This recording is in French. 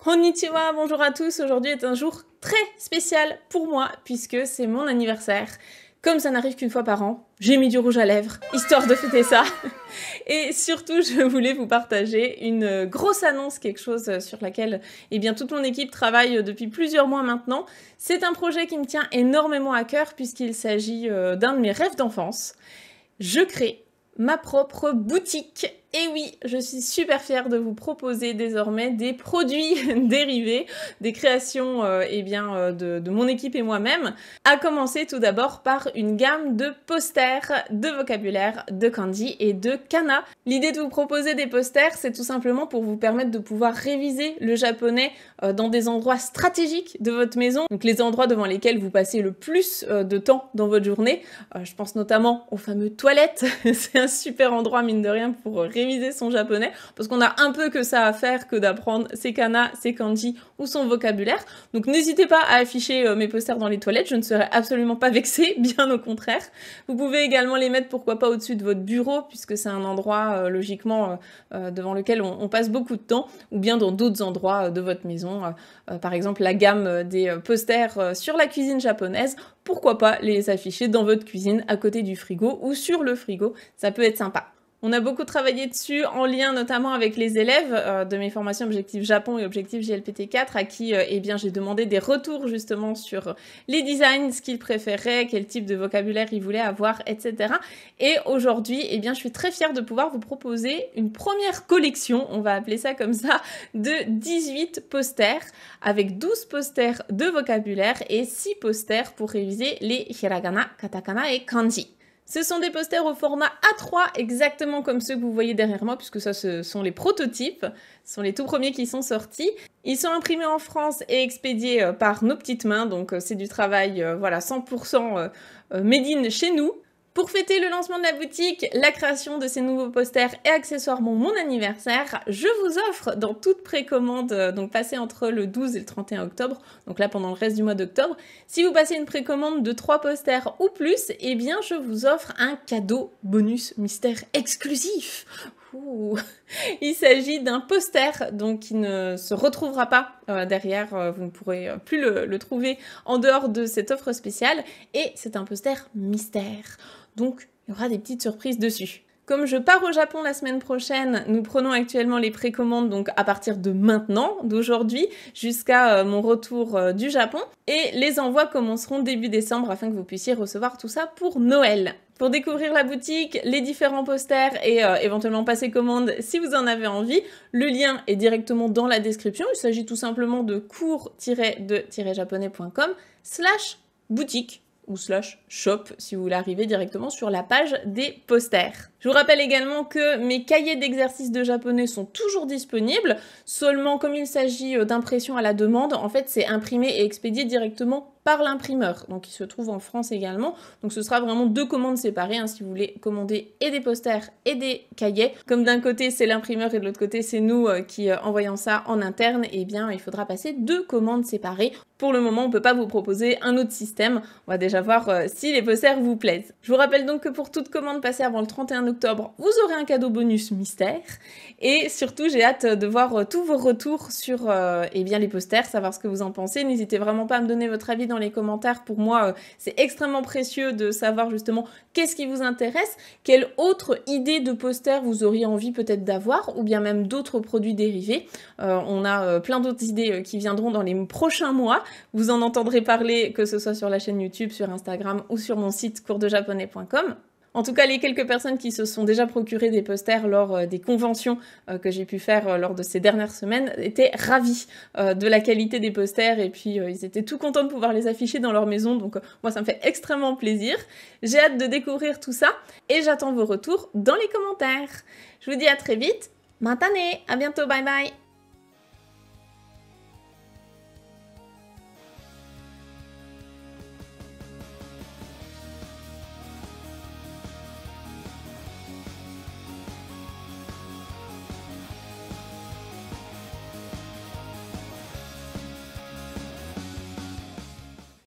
Konnichiwa, bonjour à tous. Aujourd'hui est un jour très spécial pour moi puisque c'est mon anniversaire. Comme ça n'arrive qu'une fois par an, j'ai mis du rouge à lèvres, histoire de fêter ça. Et surtout, je voulais vous partager une grosse annonce, quelque chose sur laquelle toute mon équipe travaille depuis plusieurs mois maintenant. C'est un projet qui me tient énormément à cœur puisqu'il s'agit d'un de mes rêves d'enfance. Je crée ma propre boutique. Et oui, je suis super fière de vous proposer désormais des produits dérivés, des créations de mon équipe et moi-même, à commencer tout d'abord par une gamme de posters, de vocabulaire, de kanji et de kana. L'idée de vous proposer des posters, c'est tout simplement pour vous permettre de pouvoir réviser le japonais dans des endroits stratégiques de votre maison, donc les endroits devant lesquels vous passez le plus de temps dans votre journée. Je pense notamment aux fameux toilettes, c'est un super endroit mine de rien pour réviser son japonais, parce qu'on a un peu que ça à faire que d'apprendre ses kana, ses kanji ou son vocabulaire. Donc n'hésitez pas à afficher mes posters dans les toilettes, je ne serai absolument pas vexée, bien au contraire. Vous pouvez également les mettre, pourquoi pas, au-dessus de votre bureau, puisque c'est un endroit logiquement devant lequel on passe beaucoup de temps, ou bien dans d'autres endroits de votre maison. Par exemple, la gamme des posters sur la cuisine japonaise, pourquoi pas les afficher dans votre cuisine, à côté du frigo ou sur le frigo, ça peut être sympa. On a beaucoup travaillé dessus en lien notamment avec les élèves de mes formations Objectif Japon et Objectif JLPT4 à qui j'ai demandé des retours justement sur les designs, ce qu'ils préféraient, quel type de vocabulaire ils voulaient avoir, etc. Et aujourd'hui, je suis très fière de pouvoir vous proposer une première collection, on va appeler ça comme ça, de 18 posters avec 12 posters de vocabulaire et 6 posters pour réviser les hiragana, katakana et kanji. Ce sont des posters au format A3, exactement comme ceux que vous voyez derrière moi, puisque ça, ce sont les prototypes, ce sont les tout premiers qui sont sortis. Ils sont imprimés en France et expédiés par nos petites mains, donc c'est du travail 100% made in chez nous. Pour fêter le lancement de la boutique, la création de ces nouveaux posters et accessoirement mon anniversaire, je vous offre dans toute précommande, donc passée entre le 12 et le 31 octobre, donc là pendant le reste du mois d'octobre, si vous passez une précommande de 3 posters ou plus, je vous offre un cadeau bonus mystère exclusif. Ouh. Il s'agit d'un poster donc qui ne se retrouvera pas derrière, vous ne pourrez plus le trouver en dehors de cette offre spéciale, et c'est un poster mystère. Donc, il y aura des petites surprises dessus. Comme je pars au Japon la semaine prochaine, nous prenons actuellement les précommandes donc à partir de maintenant, d'aujourd'hui, jusqu'à mon retour du Japon. Et les envois commenceront début décembre afin que vous puissiez recevoir tout ça pour Noël. Pour découvrir la boutique, les différents posters et éventuellement passer commande si vous en avez envie, le lien est directement dans la description. Il s'agit tout simplement de cours-de-japonais.com/boutique ou /shop si vous voulez arriver directement sur la page des posters. Je vous rappelle également que mes cahiers d'exercices de japonais sont toujours disponibles, seulement comme il s'agit d'impression à la demande, en fait c'est imprimé et expédié directement par l'imprimeur, donc il se trouve en France également, donc ce sera vraiment 2 commandes séparées si vous voulez commander et des posters et des cahiers. Comme d'un côté c'est l'imprimeur et de l'autre côté c'est nous qui envoyons ça en interne, il faudra passer 2 commandes séparées. Pour le moment on peut pas vous proposer un autre système, on va déjà voir si les posters vous plaisent. Je vous rappelle donc que pour toute commande passée avant le 31 octobre, vous aurez un cadeau bonus mystère, et surtout j'ai hâte de voir tous vos retours sur les posters, savoir ce que vous en pensez. N'hésitez vraiment pas à me donner votre avis dans les commentaires. Pour moi c'est extrêmement précieux de savoir justement qu'est-ce qui vous intéresse, quelle autre idée de poster vous auriez envie peut-être d'avoir, ou bien même d'autres produits dérivés. On a plein d'autres idées qui viendront dans les prochains mois, vous en entendrez parler que ce soit sur la chaîne YouTube, sur Instagram ou sur mon site coursdejaponais.com. En tout cas, les quelques personnes qui se sont déjà procurées des posters lors des conventions que j'ai pu faire lors de ces dernières semaines étaient ravis de la qualité des posters, et puis ils étaient tout contents de pouvoir les afficher dans leur maison, donc moi ça me fait extrêmement plaisir. J'ai hâte de découvrir tout ça et j'attends vos retours dans les commentaires. Je vous dis à très vite, matane, à bientôt, bye bye.